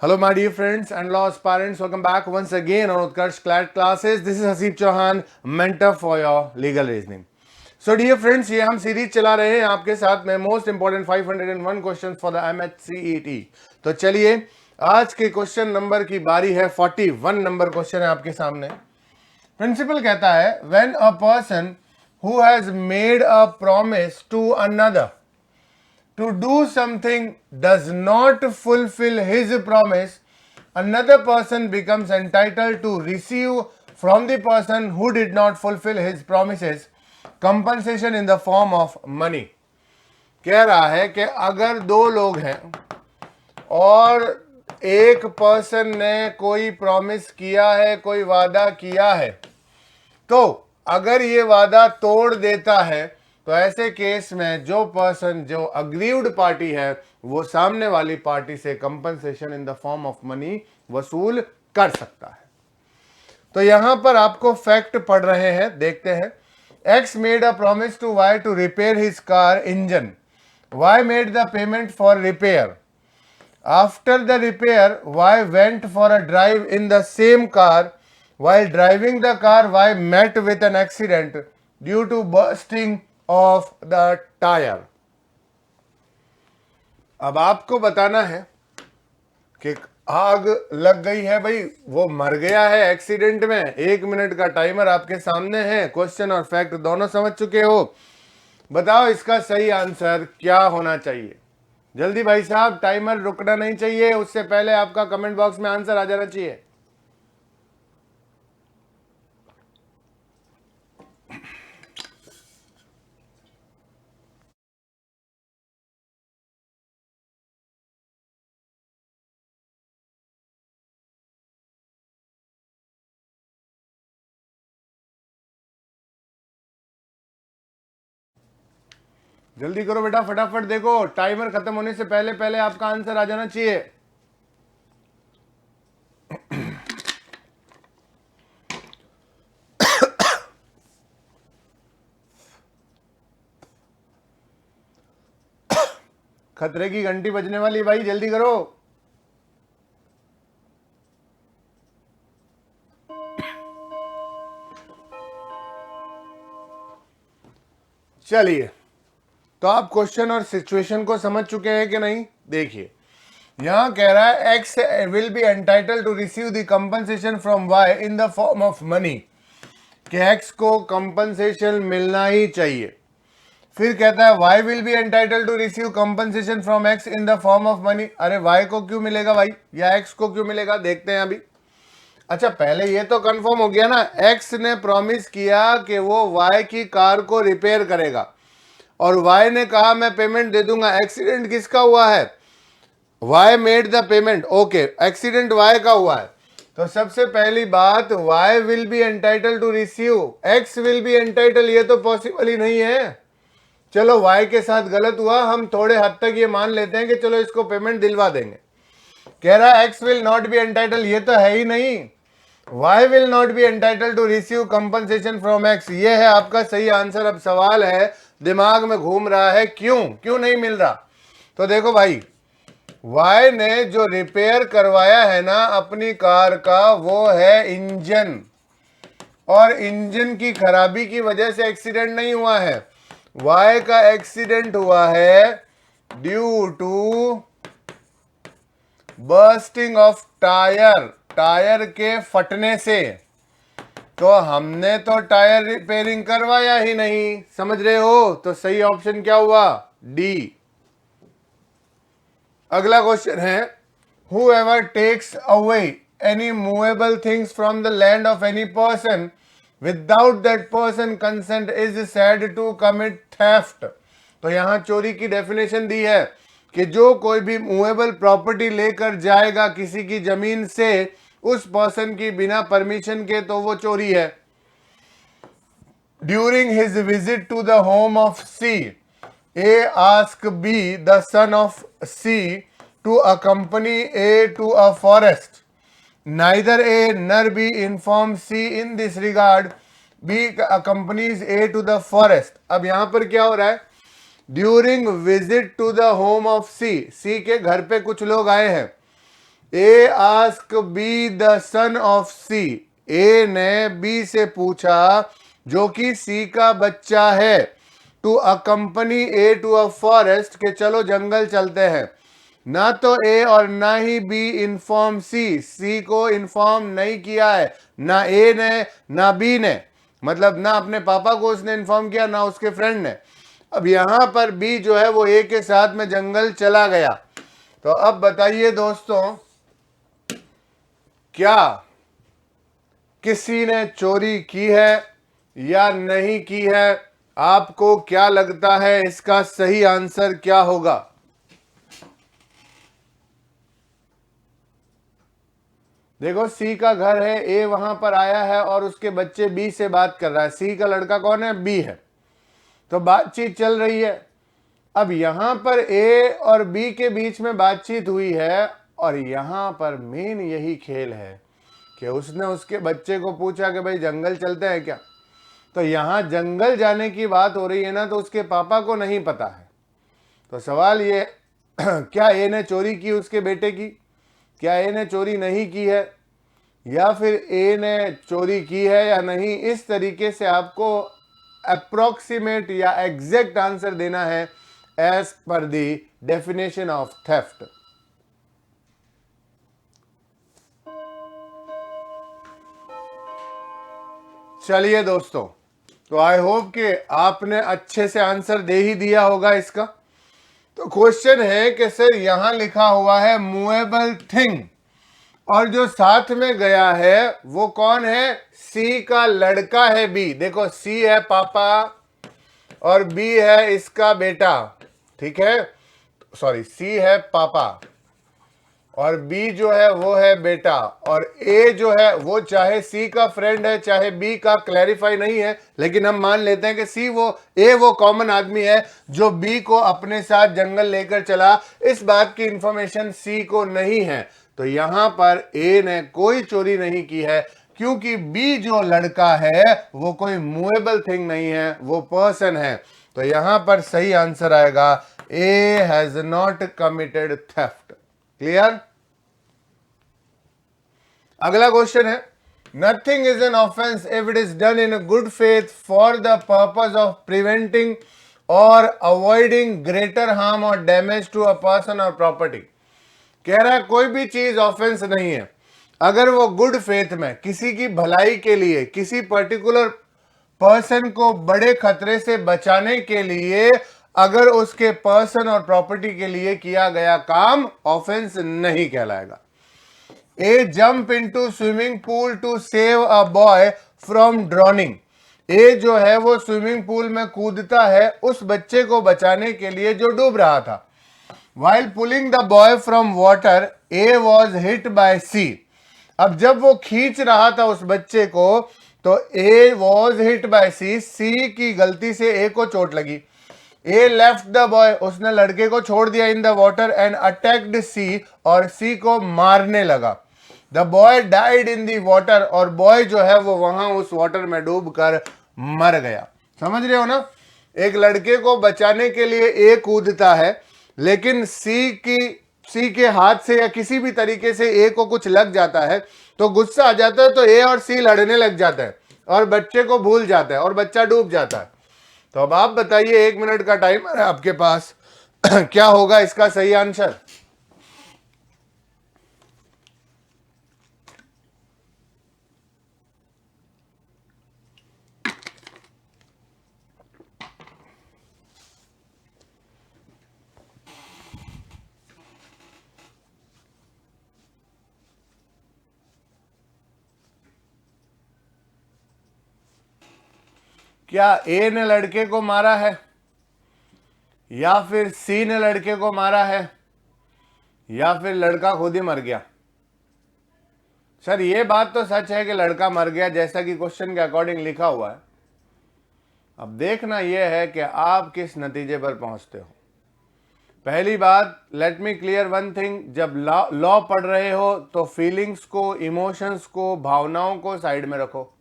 Hello, my dear friends and law aspirants. Welcome back once again on Utkarsh classes. This is Hasib Chauhan, mentor for your legal reasoning. So, dear friends, ये हम series चला रहे हैं आपके साथ में most important 501 question for the MHCET. तो चलिए आज के क्वेश्चन नंबर की बारी है. 41 नंबर क्वेश्चन है आपके सामने. प्रिंसिपल कहता है when a person who has made a promise to another to do something does not fulfill his promise, another person becomes entitled to receive from the person who did not fulfill his promises compensation in the form of money. कह रहा है कि अगर दो लोग हैं और एक पर्सन ने कोई प्रॉमिस किया है, कोई वादा किया है, तो अगर ये वादा तोड़ देता है तो ऐसे केस में जो पर्सन जो अग्रीव्ड पार्टी है वो सामने वाली पार्टी से compensation in the form of money वसूल कर सकता है. तो यहां पर आपको फैक्ट पढ़ रहे हैं, देखते हैं. X made a promise to Y to repair his car engine. Y made the payment for repair. After the repair Y went for a drive in the same car. While driving the car, Y met with an accident due to bursting of the tire. अब आपको बताना है कि आग लग गई है भाई, वो मर गया है एक्सीडेंट में. 1 मिनट का टाइमर आपके सामने है. क्वेश्चन और फैक्ट दोनों समझ चुके हो. बताओ इसका सही आंसर क्या होना चाहिए. जल्दी भाई साहब, टाइमर रुकना नहीं चाहिए. उससे पहले आपका कमेंट बॉक्स में आंसर आ जाना चाहिए. जल्दी करो बेटा, फटाफट देखो. टाइमर खत्म होने से पहले पहले आपका आंसर आ जाना चाहिए. खतरे की घंटी बजने वाली भाई, जल्दी करो. चलिए, तो आप क्वेश्चन और सिचुएशन को समझ चुके हैं कि नहीं. देखिए यहां कह रहा है X will be entitle to receive the compensation from Y in the form of money. कि एक्स को कंपनसेशन मिलना ही चाहिए. फिर कहता है Y will be entitle to receive compensation from X in the form of money. अरे Y को क्यों मिलेगा भाई, या एक्स को क्यों मिलेगा, देखते हैं अभी. अच्छा, पहले ये तो कंफर्म हो गया ना, एक्स ने प्रॉमिस किया कि वो वाई की कार को रिपेयर करेगा और वाई ने कहा मैं पेमेंट दे दूंगा. एक्सीडेंट किसका हुआ है, Y made the payment. Okay, accident Y का हुआ है. तो सबसे पहली बात, Y will be entitle to receive, X will be entitle, ये तो पॉसिबल ही नहीं है. चलो वाई के साथ गलत हुआ, हम थोड़े हद तक ये मान लेते हैं कि चलो इसको पेमेंट दिलवा देंगे. कह रहा है X will not be entitle, ये तो है ही नहीं. Y will not be entitle to receive compensation from X, ये है आपका सही आंसर. अब सवाल है दिमाग में घूम रहा है, क्यों क्यों नहीं मिल रहा. तो देखो भाई, वाई ने जो रिपेयर करवाया है ना अपनी कार का, वो है इंजन, और इंजन की खराबी की वजह से एक्सीडेंट नहीं हुआ है. वाई का एक्सीडेंट हुआ है due to bursting of tyre, tyre के फटने से. तो हमने तो टायर रिपेयरिंग करवाया ही नहीं, समझ रहे हो. तो सही ऑप्शन क्या हुआ, डी. अगला क्वेश्चन है whoever takes away any movable things from the land of any person without that person consent is said to commit theft. तो यहां चोरी की डेफिनेशन दी है कि जो कोई भी मूवेबल प्रॉपर्टी लेकर जाएगा किसी की जमीन से उस पर्सन की बिना परमिशन के, तो वो चोरी है. During his visit to the home of C, A asked B, the son of C, to accompany A to a forest. Neither A nor B informed C in this regard. B accompanies A to the forest. अब यहां पर क्या हो रहा है, during visit to the home of C, C के घर पे कुछ लोग आए हैं. A ask B the son of C, A ने बी से पूछा जो कि सी का बच्चा है, to accompany A to a forest, के चलो जंगल चलते हैं। ना तो ए और ना ही बी इन्फॉर्म सी, सी को इन्फॉर्म नहीं किया है, ना ए ने ना बी ने, मतलब ना अपने पापा को उसने इन्फॉर्म किया ना उसके फ्रेंड ने। अब यहां पर बी जो है वो ए के साथ में जंगल चला गया। तो अब बताइए दोस्तों, क्या किसी ने चोरी की है या नहीं की है? आपको क्या लगता है इसका सही आंसर क्या होगा? देखो, सी का घर है, ए वहां पर आया है और उसके बच्चे बी से बात कर रहा है। सी का लड़का कौन है? बी है। तो बातचीत चल रही है। अब यहां पर ए और बी के बीच में बातचीत हुई है और यहां पर मेन यही खेल है कि उसने उसके बच्चे को पूछा कि भाई जंगल चलते हैं क्या? तो यहां जंगल जाने की बात हो रही है ना, तो उसके पापा को नहीं पता है। तो सवाल ये क्या ए ने चोरी की उसके बेटे की? क्या ए ने चोरी नहीं की है, या फिर ए ने चोरी की है या नहीं? इस तरीके से आपको अप्रोक्सीमेट या एग्जैक्ट आंसर देना है as per the definition of theft. चलिए दोस्तों, तो आई होप कि आपने अच्छे से आंसर दे ही दिया होगा इसका। तो क्वेश्चन है कि सर यहां लिखा हुआ है मूवेबल थिंग, और जो साथ में गया है वो कौन है? सी का लड़का है बी। देखो, सी है पापा और बी है इसका बेटा, ठीक है? सॉरी, सी है पापा और बी जो है वो है बेटा, और ए जो है वो चाहे सी का फ्रेंड है चाहे बी का, क्लैरिफाई नहीं है, लेकिन हम मान लेते हैं कि सी वो ए वो कॉमन आदमी है जो बी को अपने साथ जंगल लेकर चला। इस बात की इंफॉर्मेशन सी को नहीं है। तो यहां पर ए ने कोई चोरी नहीं की है, क्योंकि बी जो लड़का है वो कोई मूवेबल थिंग नहीं है, वो पर्सन है। तो यहां पर सही आंसर आएगा A has not committed theft. Clear? अगला क्वेश्चन है, nothing is an offence if it is done in good faith for the purpose of preventing और अवॉइडिंग ग्रेटर हार्म और डैमेज टू अ पर्सन और property. कह रहा है कोई भी चीज ऑफेंस नहीं है अगर वो गुड फेथ में किसी की भलाई के लिए, किसी पर्टिकुलर पर्सन को बड़े खतरे से बचाने के लिए, अगर उसके पर्सन और प्रॉपर्टी के लिए किया गया काम ऑफेंस नहीं कहलाएगा। A jump into swimming pool to save a boy from drowning. A जो है वो स्विमिंग पूल में कूदता है उस बच्चे को बचाने के लिए जो डूब रहा था। While pulling the boy from water, A was hit by C. अब जब वो खींच रहा था उस बच्चे को तो A was hit by C, C की गलती से A को चोट लगी। A left the boy, उसने लड़के को छोड़ दिया in the water and attacked C, और C को मारने लगा। The boy died in the water, और बॉय जो है वो वहां उस वाटर में डूब कर मर गया। समझ रहे हो ना? एक लड़के को बचाने के लिए ए कूदता है, लेकिन सी के हाथ से या किसी भी तरीके से ए को कुछ लग जाता है तो गुस्सा आ जाता है, तो ए और सी लड़ने लग जाता है और बच्चे को भूल जाता है और बच्चा डूब जाता है। तो अब आप बताइए, 1 मिनट का टाइमर है आपके पास, क्या होगा इसका सही आंसर? क्या ए ने लड़के को मारा है या फिर सी ने लड़के को मारा है या फिर लड़का खुद ही मर गया? सर ये बात तो सच है कि लड़का मर गया, जैसा कि क्वेश्चन के अकॉर्डिंग लिखा हुआ है। अब देखना यह है कि आप किस नतीजे पर पहुंचते हो। पहली बात, let me clear one thing, जब लॉ पढ़ रहे हो तो फीलिंग्स को, इमोशंस को, भावनाओं को साइड में रखो।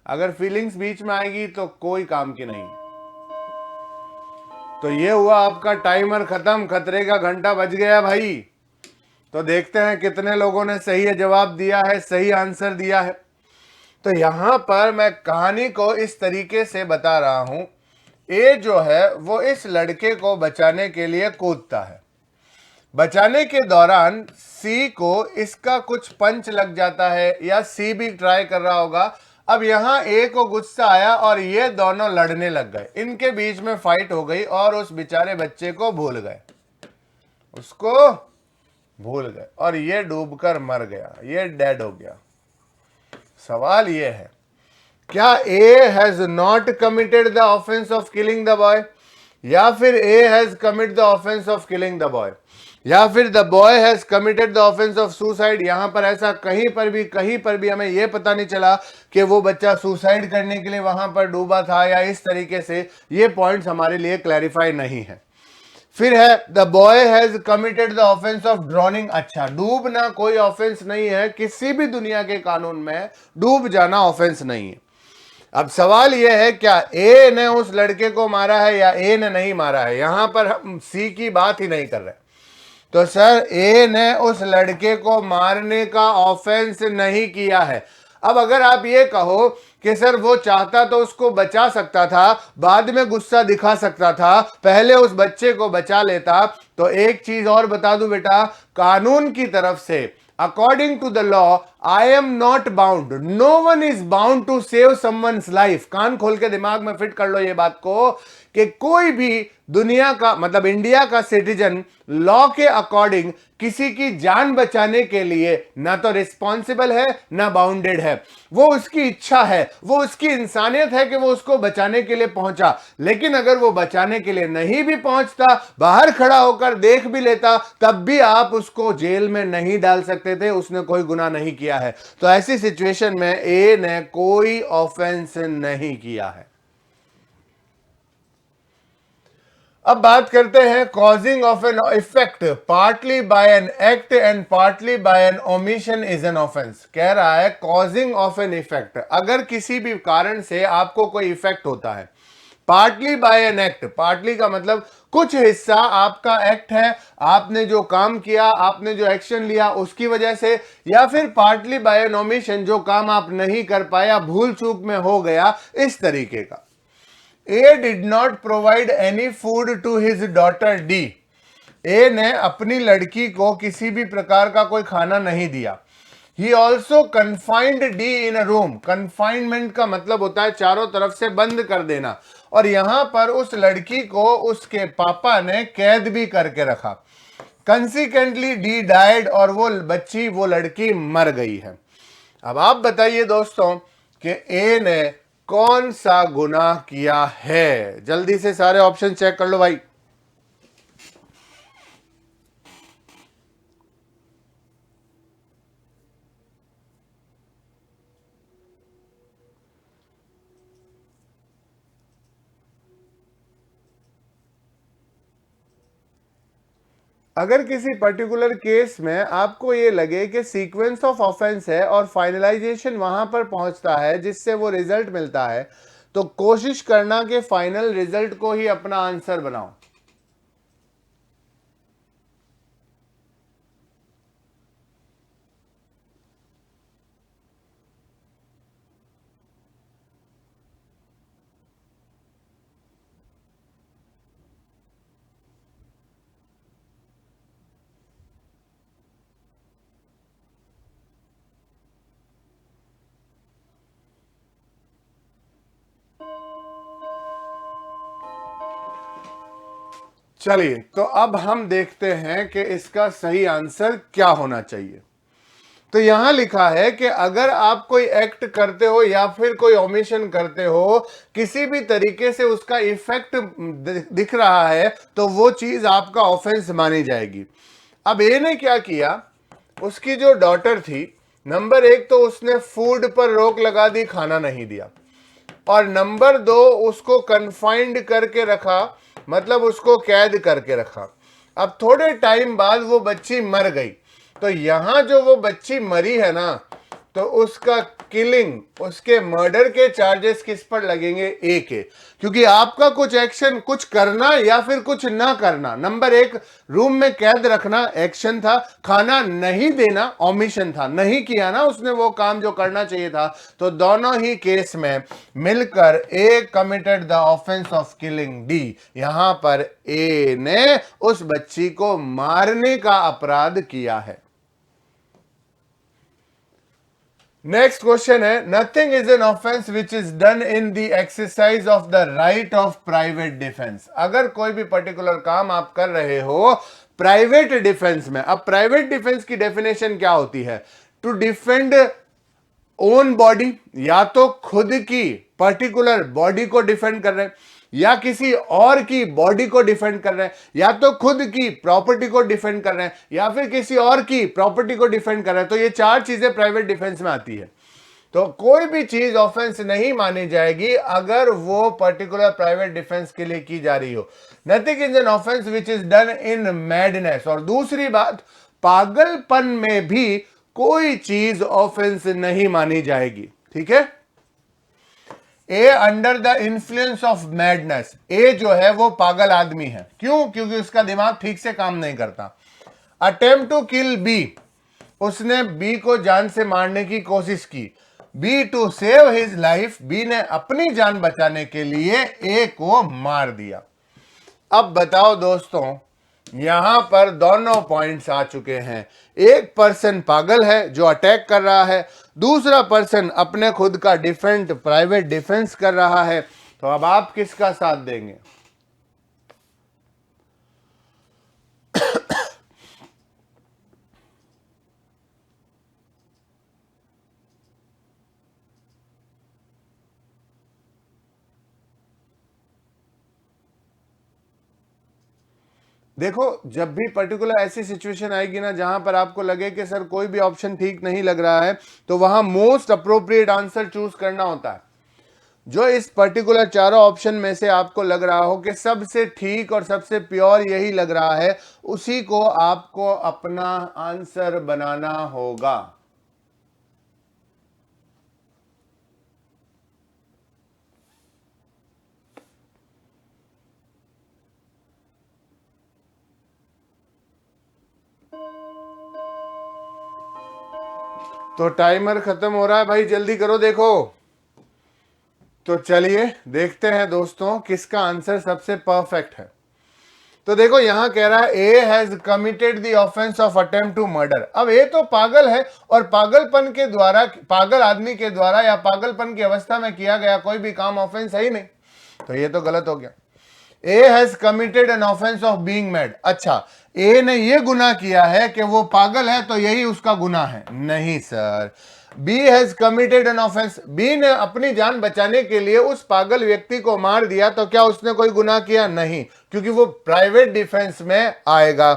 अगर फीलिंग्स बीच में आएगी तो कोई काम की नहीं। तो ये हुआ आपका टाइमर खत्म, खतरे का घंटा बज गया भाई। तो देखते हैं कितने लोगों ने सही जवाब दिया है, सही आंसर दिया है। तो यहां पर मैं कहानी को इस तरीके से बता रहा हूं, ए जो है वो इस लड़के को बचाने के लिए कूदता है। बचाने के दौरान सी को इसका कुछ पंच लग जाता है, या सी भी ट्राई कर रहा होगा। अब यहां ए को गुस्सा आया और ये दोनों लड़ने लग गए, इनके बीच में फाइट हो गई और उस बेचारे बच्चे को भूल गए, उसको भूल गए और ये डूबकर मर गया, ये डेड हो गया। सवाल ये है, क्या A has not committed the offence of killing the boy, या फिर A has commit the offence of killing the boy, या फिर the boy has committed the offence of suicide. यहां पर ऐसा कहीं पर भी हमें यह पता नहीं चला कि वो बच्चा सुसाइड करने के लिए वहां पर डूबा था या इस तरीके से। ये पॉइंट्स हमारे लिए क्लैरिफाई नहीं है। फिर है the boy has committed the offence of drowning. अच्छा, डूबना कोई ऑफेंस नहीं है, किसी भी दुनिया के कानून में डूब जाना ऑफेंस नहीं है। अब सवाल यह है, क्या ए ने उस लड़के को मारा है या ए ने नहीं मारा है। यहां पर हम सी की बात ही नहीं कर रहे। तो सर ए ने उस लड़के को मारने का ऑफेंस नहीं किया है। अब अगर आप ये कहो कि सर वो चाहता तो उसको बचा सकता था, बाद में गुस्सा दिखा सकता था, पहले उस बच्चे को बचा लेता, तो एक चीज और बता दूं बेटा, कानून की तरफ से according to the law I am not bound, no one is bound to save someone's life. कान खोल के दिमाग में फिट कर लो ये बात को कि कोई भी दुनिया का मतलब इंडिया का सिटीजन लॉ के अकॉर्डिंग किसी की जान बचाने के लिए ना तो रिस्पॉन्सिबल है ना बाउंडेड है। वो उसकी इच्छा है, वो उसकी इंसानियत है कि वो उसको बचाने के लिए पहुंचा। लेकिन अगर वो बचाने के लिए नहीं भी पहुंचता, बाहर खड़ा होकर देख भी लेता, तब भी आप उसको जेल में नहीं डाल सकते थे, उसने कोई गुनाह नहीं किया है। तो ऐसी सिचुएशन में ए ने कोई ऑफेंस नहीं किया है। अब बात करते हैं causing of an effect partly by an act and partly by an omission is an offence. कह रहा है कॉजिंग ऑफ एन इफेक्ट, अगर किसी भी कारण से आपको कोई इफेक्ट होता है, partly by an act, partly का मतलब कुछ हिस्सा आपका एक्ट है, आपने जो काम किया, आपने जो एक्शन लिया उसकी वजह से, या फिर पार्टली बाय एन ओमिशन, जो काम आप नहीं कर पाया, भूल चूक में हो गया, इस तरीके का। A did not provide any food to his daughter D. A ने अपनी लड़की को किसी भी प्रकार का कोई खाना नहीं दिया। He also confined D in a room. Confinement का मतलब होता है चारों तरफ से बंद कर देना, और यहां पर उस लड़की को उसके पापा ने कैद भी करके रखा। Consequently D died, और वो बच्ची, वो लड़की मर गई है। अब आप बताइए दोस्तों कि A ने कौन सा गुनाह किया है। जल्दी से सारे ऑप्शन चेक कर लो भाई। अगर किसी पर्टिकुलर केस में आपको ये लगे कि सीक्वेंस ऑफ ऑफेंस है और फाइनलाइजेशन वहां पर पहुंचता है जिससे वो रिजल्ट मिलता है, तो कोशिश करना कि फाइनल रिजल्ट को ही अपना आंसर बनाओ। चलिए, तो अब हम देखते हैं कि इसका सही आंसर क्या होना चाहिए। तो यहां लिखा है कि अगर आप कोई एक्ट करते हो या फिर कोई ओमिशन करते हो, किसी भी तरीके से उसका इफेक्ट दिख रहा है, तो वो चीज आपका ऑफेंस मानी जाएगी। अब ए ने क्या किया, उसकी जो डॉटर थी, नंबर एक तो उसने फूड पर रोक लगा दी, खाना नहीं दिया, और नंबर दो उसको कन्फाइंड करके रखा, मतलब उसको कैद करके रखा। अब थोड़े टाइम बाद वो बच्ची मर गई, तो यहां जो वो बच्ची मरी है ना, तो उसका किलिंग, उसके मर्डर के चार्जेस किस पर लगेंगे? ए के, क्योंकि आपका कुछ एक्शन, कुछ करना या फिर कुछ ना करना, नंबर एक रूम में कैद रखना एक्शन था, खाना नहीं देना ओमिशन था, नहीं किया ना उसने वो काम जो करना चाहिए था। तो दोनों ही केस में मिलकर A committed the offence of killing D. यहां पर ए ने उस बच्ची को मारने का अपराध किया है। नेक्स्ट क्वेश्चन है, nothing is an offence which is done in the exercise of the right of private defence. अगर कोई भी पर्टिकुलर काम आप कर रहे हो प्राइवेट डिफेंस में, अब प्राइवेट डिफेंस की डेफिनेशन क्या होती है? टू डिफेंड ओन बॉडी, या तो खुद की पर्टिकुलर बॉडी को डिफेंड कर रहे हैं, या किसी और की बॉडी को डिफेंड कर रहे हैं, या तो खुद की प्रॉपर्टी को डिफेंड कर रहे हैं, या फिर किसी और की प्रॉपर्टी को डिफेंड कर रहे हैं। तो ये चार चीजें प्राइवेट डिफेंस में आती है। तो कोई भी चीज ऑफेंस नहीं मानी जाएगी अगर वो पर्टिकुलर प्राइवेट डिफेंस के लिए की जा रही हो। Nothing is an offence which is done in madness. और दूसरी बात, पागलपन में भी कोई चीज ऑफेंस नहीं मानी जाएगी। ठीक है। A under the influence of madness, A जो है वो पागल आदमी है। क्यों? क्योंकि उसका दिमाग ठीक से काम नहीं करता। अटेम्प्ट टू किल बी, उसने बी को जान से मारने की कोशिश की। B to save his life, B ने अपनी जान बचाने के लिए ए को मार दिया। अब बताओ दोस्तों, यहां पर दोनों पॉइंट्स आ चुके हैं। एक पर्सन पागल है जो अटैक कर रहा है, दूसरा पर्सन अपने खुद का डिफेंड प्राइवेट डिफेंस कर रहा है। तो अब आप किसका साथ देंगे? देखो, जब भी पर्टिकुलर ऐसी सिचुएशन आएगी ना जहां पर आपको लगे कि सर कोई भी ऑप्शन ठीक नहीं लग रहा है, तो वहां मोस्ट अप्रोप्रिएट आंसर चूज करना होता है। जो इस पर्टिकुलर चारों ऑप्शन में से आपको लग रहा हो कि सबसे ठीक और सबसे प्योर यही लग रहा है, उसी को आपको अपना आंसर बनाना होगा। तो टाइमर खत्म हो रहा है भाई, जल्दी करो। देखो, तो चलिए देखते हैं दोस्तों किसका आंसर सबसे परफेक्ट है। तो देखो, यहां कह रहा है A has committed the offence of attempt to murder. अब ए तो पागल है और पागलपन के द्वारा, पागल आदमी के द्वारा या पागलपन की अवस्था में किया गया कोई भी काम ऑफेंस है ही नहीं, तो ये तो गलत हो गया। ए has committed an offence of being mad. अच्छा, ए ने ये गुनाह किया है कि वो पागल है, तो यही उसका गुनाह है? नहीं sir. B has committed an offence, B ने अपनी जान बचाने के लिए उस पागल व्यक्ति को मार दिया, तो क्या उसने कोई गुनाह किया? नहीं, क्योंकि वो प्राइवेट डिफेंस में आएगा।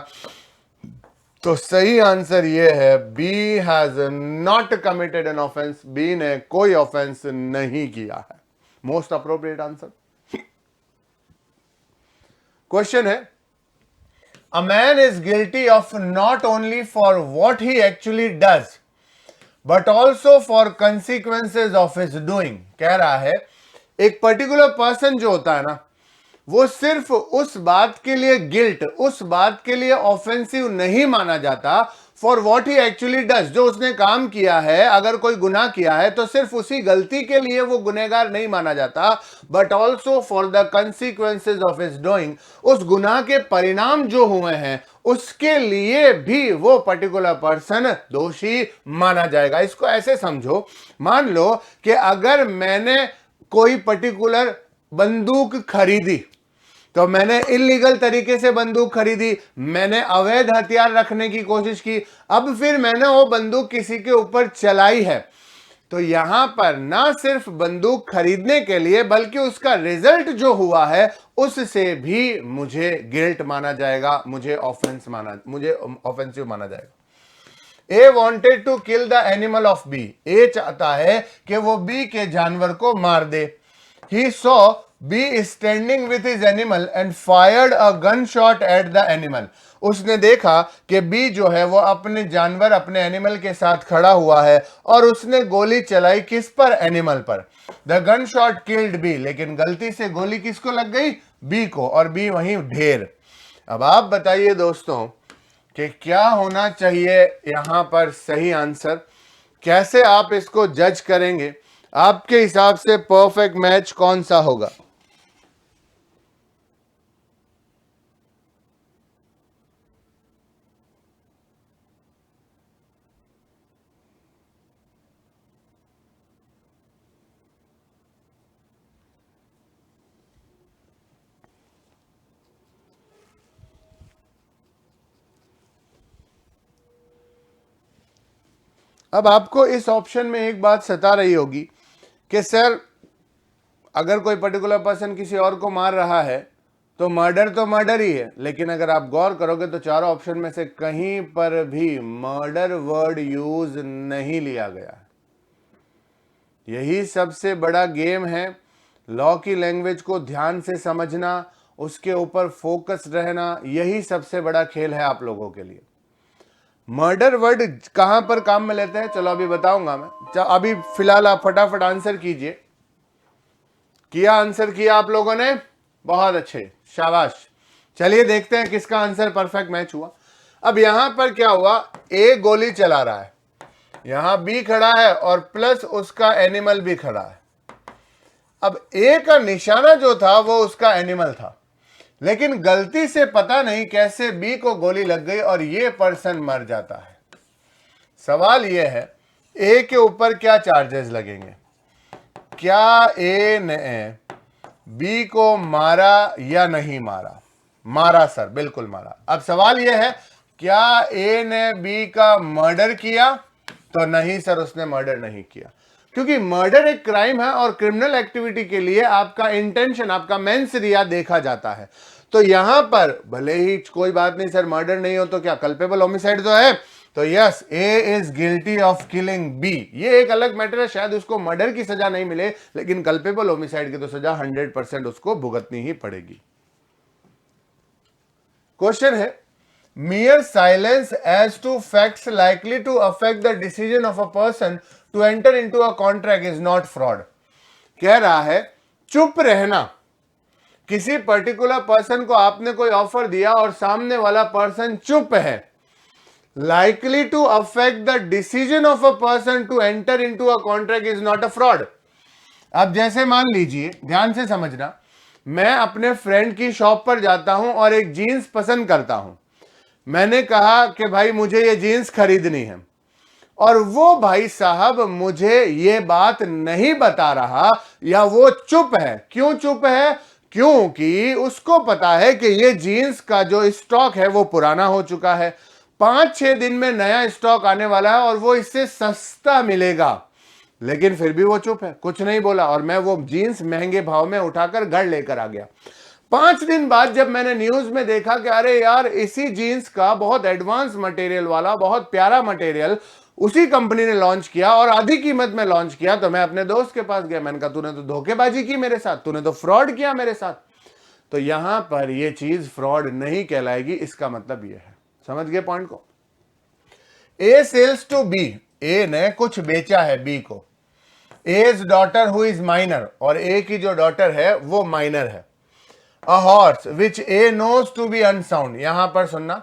तो सही आंसर ये है, B has not committed an offence, B ने कोई ऑफेंस नहीं किया है। Most appropriate answer. क्वेश्चन है, a man is guilty of not only for what he actually does but also for consequences of his doing. कह रहा है एक पर्टिकुलर पर्सन जो होता है ना, वो सिर्फ उस बात के लिए गिल्ट, उस बात के लिए ऑफेंसिव नहीं माना जाता for what he actually does, जो उसने काम किया है। अगर कोई गुनाह किया है तो सिर्फ उसी गलती के लिए वो गुनहगार नहीं माना जाता, but also for the consequences of his doing, उस गुनाह के परिणाम जो हुए हैं उसके लिए भी वो पर्टिकुलर पर्सन दोषी माना जाएगा। इसको ऐसे समझो, मान लो कि अगर मैंने कोई पर्टिकुलर बंदूक खरीदी, तो मैंने इलीगल तरीके से बंदूक खरीदी, मैंने अवैध हथियार रखने की कोशिश की, अब फिर मैंने वो बंदूक किसी के ऊपर चलाई है, तो यहां पर ना सिर्फ बंदूक खरीदने के लिए बल्कि उसका रिजल्ट जो हुआ है उससे भी मुझे गिल्ट माना जाएगा, मुझे ऑफेंसिव माना जाएगा। A wanted to kill the animal of B, A चाहता है कि वो बी के जानवर को मार दे। He saw B standing with his animal and fired a gun shot at the animal. उसने देखा कि बी जो है वो अपने जानवर, अपने एनिमल के साथ खड़ा हुआ है और उसने गोली चलाई किस पर? एनिमल पर। The gun shot killed B, लेकिन गलती से गोली किसको लग गई? बी को, और बी वहीं ढेर। अब आप बताइए दोस्तों कि क्या होना चाहिए यहां पर सही आंसर? कैसे आप इसको जज करेंगे? आपके हिसाब से परफेक्ट मैच कौन सा होगा? अब आपको इस ऑप्शन में एक बात सता रही होगी कि सर, अगर कोई पर्टिकुलर पर्सन किसी और को मार रहा है तो मर्डर ही है। लेकिन अगर आप गौर करोगे तो चारों ऑप्शन में से कहीं पर भी मर्डर वर्ड यूज नहीं लिया गया। यही सबसे बड़ा गेम है। लॉ की लैंग्वेज को ध्यान से समझना, उसके ऊपर फोकस रहना, यही सबसे बड़ा खेल है आप लोगों के लिए। मर्डर वर्ड कहां पर काम में लेते हैं, चलो अभी बताऊंगा मैं। अभी फिलहाल आप फटाफट आंसर कीजिए। किया? आंसर किया आप लोगों ने? बहुत अच्छे, शाबाश। चलिए देखते हैं किसका आंसर परफेक्ट मैच हुआ। अब यहां पर क्या हुआ? ए गोली चला रहा है, यहां बी खड़ा है और प्लस उसका एनिमल भी खड़ा है। अब ए का निशाना जो था वो उसका एनिमल था, लेकिन गलती से पता नहीं कैसे बी को गोली लग गई और ये पर्सन मर जाता है। सवाल यह है, ए के ऊपर क्या चार्जेस लगेंगे? क्या ए ने बी को मारा या नहीं मारा? मारा सर, बिल्कुल मारा। अब सवाल यह है, क्या ए ने बी का मर्डर किया? तो नहीं सर, उसने मर्डर नहीं किया, क्योंकि मर्डर एक क्राइम है और क्रिमिनल एक्टिविटी के लिए आपका इंटेंशन, आपका मेंस रिया देखा जाता है। तो यहां पर भले ही कोई बात नहीं सर, मर्डर नहीं हो तो क्या कल्पेबल होमिसाइड तो है, तो yes, A is guilty of killing B. ये एक अलग मैटर है, शायद उसको मर्डर की सजा नहीं मिले, लेकिन कल्पेबल होमिसाइड की तो सजा 100% उसको भुगतनी ही पड़ेगी। क्वेश्चन है, mere silence as to facts likely to affect the decision of a person to enter into a contract is not fraud। कह रहा है चुप रहना, किसी पर्टिकुलर पर्सन को आपने कोई ऑफर दिया और सामने वाला पर्सन चुप है, likely to affect the decision of a person to enter into a contract is not a fraud। अब जैसे मान लीजिए, ध्यान से समझना, मैं अपने फ्रेंड की शॉप पर जाता हूं और एक जीन्स पसंद करता हूं। मैंने कहा कि भाई मुझे ये जीन्स खरीदनी है, और वो भाई साहब मुझे ये बात नहीं बता रहा, या वो चुप है। क्यों चुप है? क्योंकि उसको पता है कि ये जीन्स का जो स्टॉक है वो पुराना हो चुका है, 5-6 दिन में नया स्टॉक आने वाला है और वो इससे सस्ता मिलेगा। लेकिन फिर भी वो चुप है, कुछ नहीं बोला, और मैं वो जीन्स महंगे भाव में उठाकर घर लेकर आ गया। 5 दिन बाद जब मैंने न्यूज में देखा कि अरे यार, इसी जीन्स का बहुत एडवांस मटेरियल वाला बहुत प्यारा मटेरियल उसी कंपनी ने लॉन्च किया और आधी कीमत में लॉन्च किया, तो मैं अपने दोस्त के पास गया। मैंने कहा तूने तो धोखेबाजी की मेरे साथ, तूने तो फ्रॉड किया मेरे साथ। तो यहां पर यह चीज फ्रॉड नहीं कहलाएगी। इसका मतलब यह है, समझ गए पॉइंट को? A sells to B, A ने कुछ बेचा है बी को। As daughter who is minor, और ए की जो डॉटर है वो माइनर है। A horse which A knows to be unsound, यहां पर सुनना,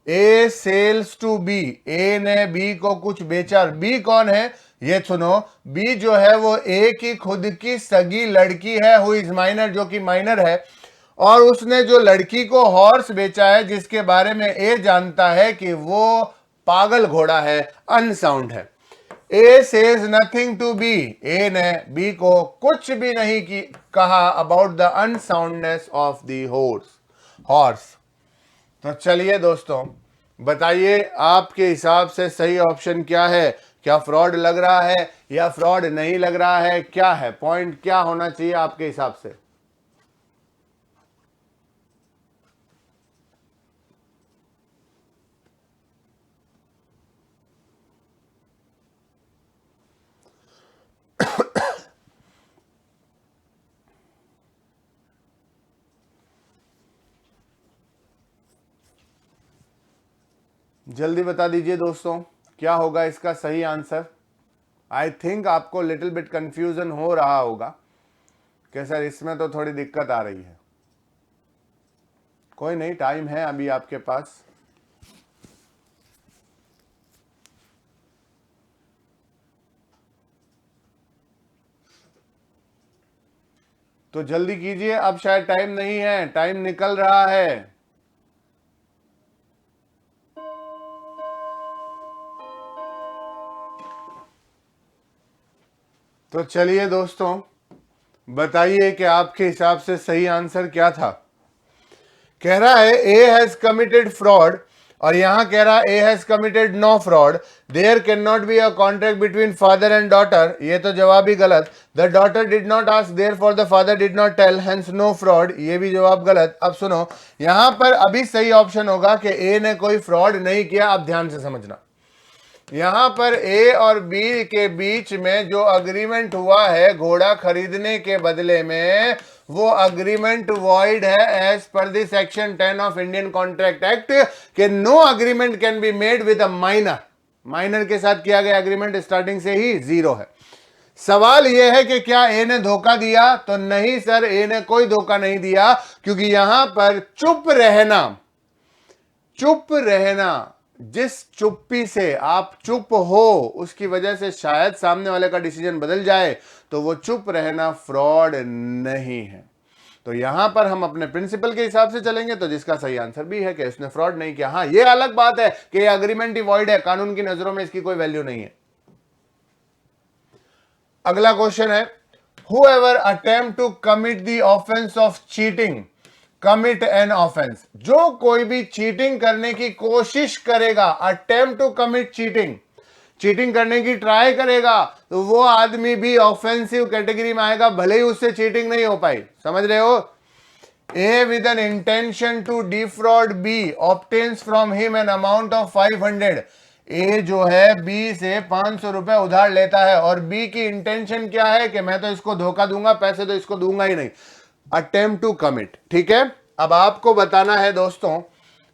A sells to B, A ने बी को कुछ बेचा। बी कौन है ये सुनो, बी जो है वो ए की खुद की सगी लड़की है, हु इज माइनर, जो कि माइनर है, और उसने जो लड़की को हॉर्स बेचा है जिसके बारे में ए जानता है कि वो पागल घोड़ा है, अनसाउंड है। ए says nothing to B, A ने बी को कुछ भी नहीं की कहा about the unsoundness of the horse. तो चलिए दोस्तों, बताइए आपके हिसाब से सही ऑप्शन क्या है? क्या फ्रॉड लग रहा है या फ्रॉड नहीं लग रहा है? क्या है पॉइंट, क्या होना चाहिए आपके हिसाब से? जल्दी बता दीजिए दोस्तों, क्या होगा इसका सही आंसर। आई थिंक आपको लिटिल बिट कंफ्यूजन हो रहा होगा कि सर इसमें तो थोड़ी दिक्कत आ रही है। कोई नहीं, टाइम है अभी आपके पास। तो जल्दी कीजिए, अब शायद टाइम नहीं है, टाइम निकल रहा है। तो चलिए दोस्तों, बताइए कि आपके हिसाब से सही आंसर क्या था। कह रहा है ए हैज कमिटेड फ्रॉड, और यहां कह रहा है A has committed no fraud, there can not be a contract between father and daughter. ये तो जवाब ही गलत। The daughter did not ask, therefore the father did not tell, hence no fraud. ये भी जवाब गलत। अब सुनो, यहां पर अभी सही ऑप्शन होगा कि ए ने कोई फ्रॉड नहीं किया। अब ध्यान से समझना, यहां पर ए और बी के बीच में जो अग्रीमेंट हुआ है घोड़ा खरीदने के बदले में, वो अग्रीमेंट वॉइड है as per the section 10 of Indian contract act के no agreement can be made with a minor. Minor के साथ किया गया अग्रीमेंट स्टार्टिंग से ही जीरो है। सवाल यह है कि क्या ए ने धोखा दिया, तो नहीं सर, ए ने कोई धोखा नहीं दिया, क्योंकि यहां पर चुप रहना, जिस चुप्पी से आप चुप हो उसकी वजह से शायद सामने वाले का डिसीजन बदल जाए, तो वो चुप रहना फ्रॉड नहीं है। तो यहां पर हम अपने प्रिंसिपल के हिसाब से चलेंगे, तो जिसका सही आंसर भी है कि इसने फ्रॉड नहीं किया। हाँ, ये अलग बात है कि ये अग्रीमेंट ही वॉइड है, कानून की नजरों में इसकी कोई वैल्यू नहीं है। अगला क्वेश्चन है, whoever attempt to commit the offense of cheating commit an offense। जो कोई भी चीटिंग करने की कोशिश करेगा, attempt to commit cheating, cheating करने की ट्राई करेगा, तो वो आदमी भी ऑफेंसिव कैटेगरी में आएगा, भले ही उससे चीटिंग नहीं हो पाई। समझ रहे हो? A with an intention to defraud B obtains from him an amount of 500। ए जो है बी से 500 रुपए उधार लेता है, और बी की इंटेंशन क्या है कि मैं तो इसको धोखा दूंगा, पैसे तो इसको दूंगा ही नहीं। अटेम्प्ट टू कमिट, ठीक है। अब आपको बताना है दोस्तों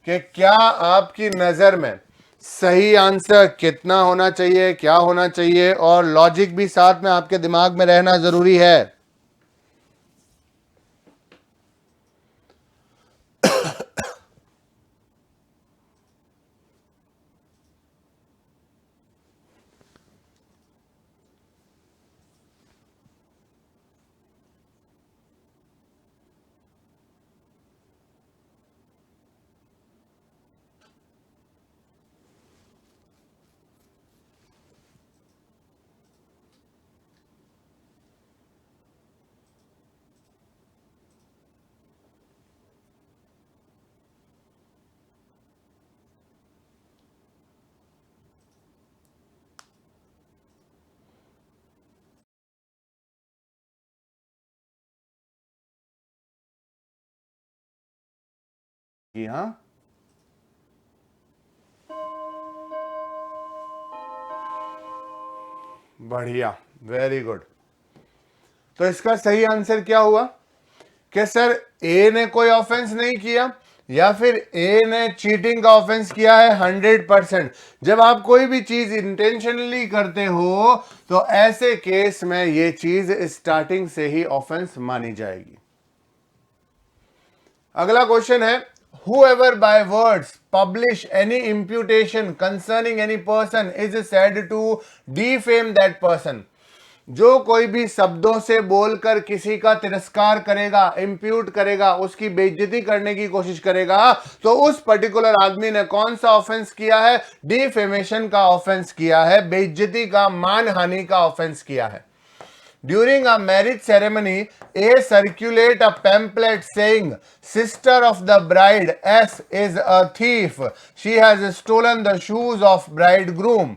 कि क्या आपकी नजर में सही आंसर कितना होना चाहिए, क्या होना चाहिए, और लॉजिक भी साथ में आपके दिमाग में रहना जरूरी है। जी हाँ, बढ़िया, वेरी गुड। तो इसका सही आंसर क्या हुआ कि सर ए ने कोई ऑफेंस नहीं किया, या फिर ए ने चीटिंग का ऑफेंस किया है 100%। जब आप कोई भी चीज इंटेंशनली करते हो, तो ऐसे केस में ये चीज स्टार्टिंग से ही ऑफेंस मानी जाएगी। अगला क्वेश्चन है, whoever by words publish any imputation concerning any person is said to defame that person। जो कोई भी शब्दों से बोलकर किसी का तिरस्कार करेगा, इंप्यूट करेगा, उसकी बेइज्जती करने की कोशिश करेगा, तो उस पर्टिकुलर आदमी ने कौन सा ऑफेंस किया है? डिफेमेशन का ऑफेंस किया है, बेइज्जती का, मानहानि का ऑफेंस किया है। During a marriage ceremony, A circulate a pamphlet saying, "Sister of the bride S is a thief. She has stolen the shoes of bridegroom."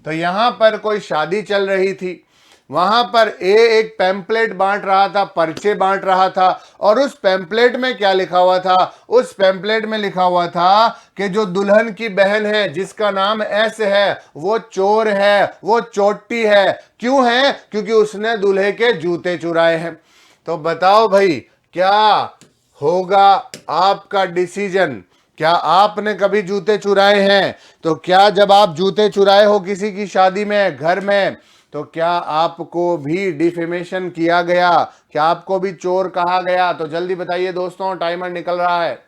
तो यहां पर कोई शादी चल रही थी, वहां पर ए एक पैम्पलेट बांट रहा था, पर्चे बांट रहा था, और उस पैम्पलेट में क्या लिखा हुआ था? उस पैम्पलेट में लिखा हुआ था कि जो दुल्हन की बहन है जिसका नाम एस है, वो चोर है, वो चोटी है। क्यों है? क्योंकि उसने दूल्हे के जूते चुराए हैं। तो बताओ भाई, क्या होगा आपका डिसीजन? क्या आपने कभी जूते चुराए हैं? तो क्या जब आप जूते चुराए हो किसी की शादी में, घर में, तो क्या आपको भी डिफेमेशन किया गया? क्या आपको भी चोर कहा गया? तो जल्दी बताइए दोस्तों, टाइमर निकल रहा है।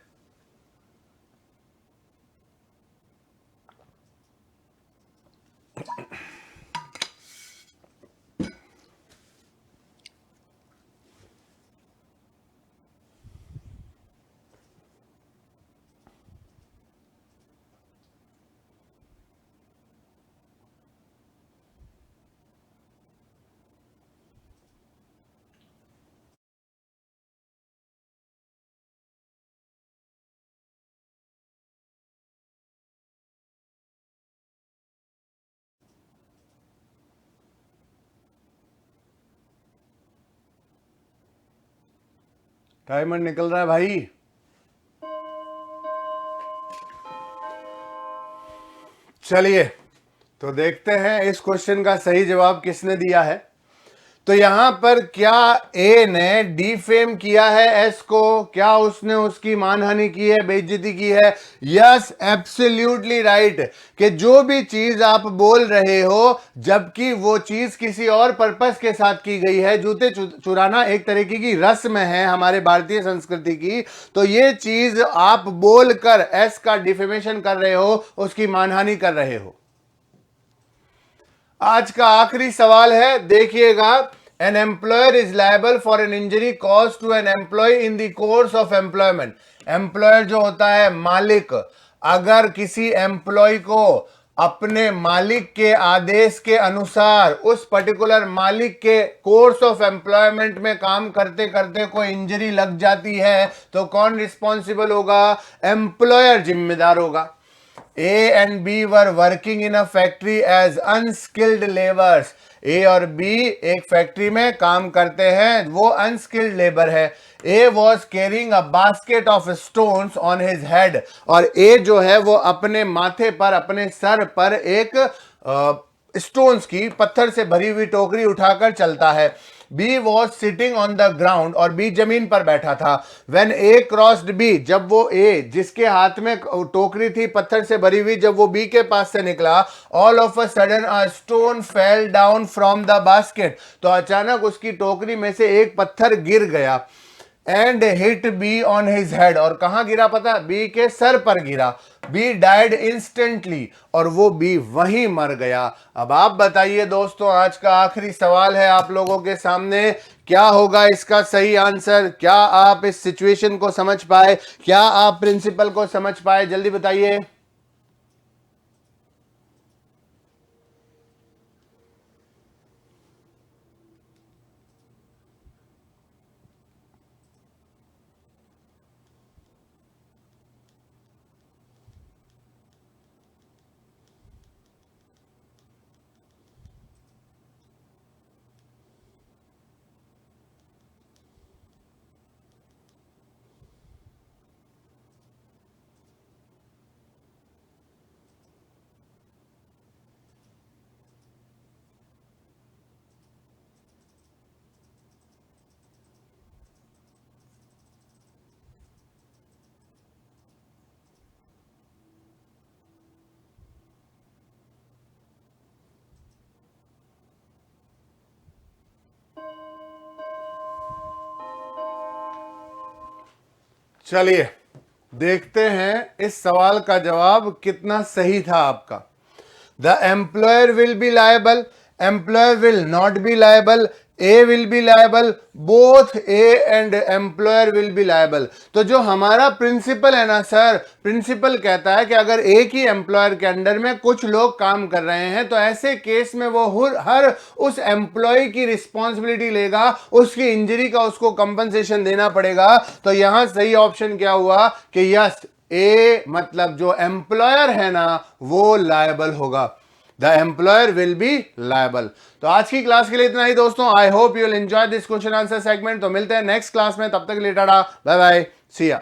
टाइमर निकल रहा है भाई। चलिए तो देखते हैं इस क्वेश्चन का सही जवाब किसने दिया है। तो यहां पर क्या ए ने डिफेम किया है एस को? क्या उसने उसकी मानहानि की है, बेइज्जती की है? Yes, absolutely right. कि जो भी चीज आप बोल रहे हो जबकि वो चीज किसी और पर्पस के साथ की गई है, जूते चुराना एक तरीके की रस्म है हमारे भारतीय संस्कृति की, तो ये चीज आप बोलकर एस का डिफेमेशन कर रहे हो, उसकी मानहानि कर रहे हो। आज का आखिरी सवाल है, देखिएगा। An employer is liable for an injury cause to an employ in the course of employment. Employer जो होता है मालिक, अगर किसी एम्प्लॉय को अपने मालिक के आदेश के अनुसार उस पर्टिकुलर मालिक के कोर्स ऑफ एम्प्लॉयमेंट में काम करते करते कोई इंजरी लग जाती है, तो कौन रिस्पॉन्सिबल होगा? एम्प्लॉयर जिम्मेदार होगा। A and B were working in a factory as unskilled laborers. A और B एक फैक्ट्री में काम करते हैं, वो अनस्किल्ड लेबर है। A was carrying a basket of stones on his head, और A जो है वो अपने माथे पर, अपने सर पर एक स्टोन्स की, पत्थर से भरी हुई टोकरी उठाकर चलता है। B was sitting on the ground, और बी जमीन पर बैठा था। व्हेन ए क्रॉस्ड बी, जब वो ए जिसके हाथ में टोकरी थी पत्थर से भरी हुई, जब वो बी के पास से निकला, all of a sudden a stone fell down from the basket, तो अचानक उसकी टोकरी में से एक पत्थर गिर गया। And hit be on his head, और कहां गिरा पता? बी के सर पर गिरा। बी डाइड इंस्टेंटली, और वो बी वहीं मर गया। अब आप बताइए दोस्तों, आज का आखिरी सवाल है आप लोगों के सामने, क्या होगा इसका सही आंसर? क्या आप इस सिचुएशन को समझ पाए? क्या आप प्रिंसिपल को समझ पाए? जल्दी बताइए। चलिए देखते हैं इस सवाल का जवाब कितना सही था आपका। The employer will be liable, employer will not B liable, A will be liable, both A and employer will be liable. तो जो हमारा प्रिंसिपल है ना सर, प्रिंसिपल कहता है कि अगर एक ही एम्प्लॉयर के अंडर में कुछ लोग काम कर रहे हैं, तो ऐसे केस में वो हर उस एम्प्लॉय की रिस्पॉन्सिबिलिटी लेगा, उसकी इंजरी का उसको कंपनसेशन देना पड़ेगा। तो यहां सही ऑप्शन क्या हुआ कि यस, ए मतलब जो एम्प्लॉयर है ना वो लायबल होगा। The employer will be liable. तो आज की क्लास के लिए इतना ही दोस्तों। I hope you will enjoy this question answer segment. तो मिलते हैं नेक्स्ट क्लास में, तब तक के लिए टाटा, बाय बाय, सी या।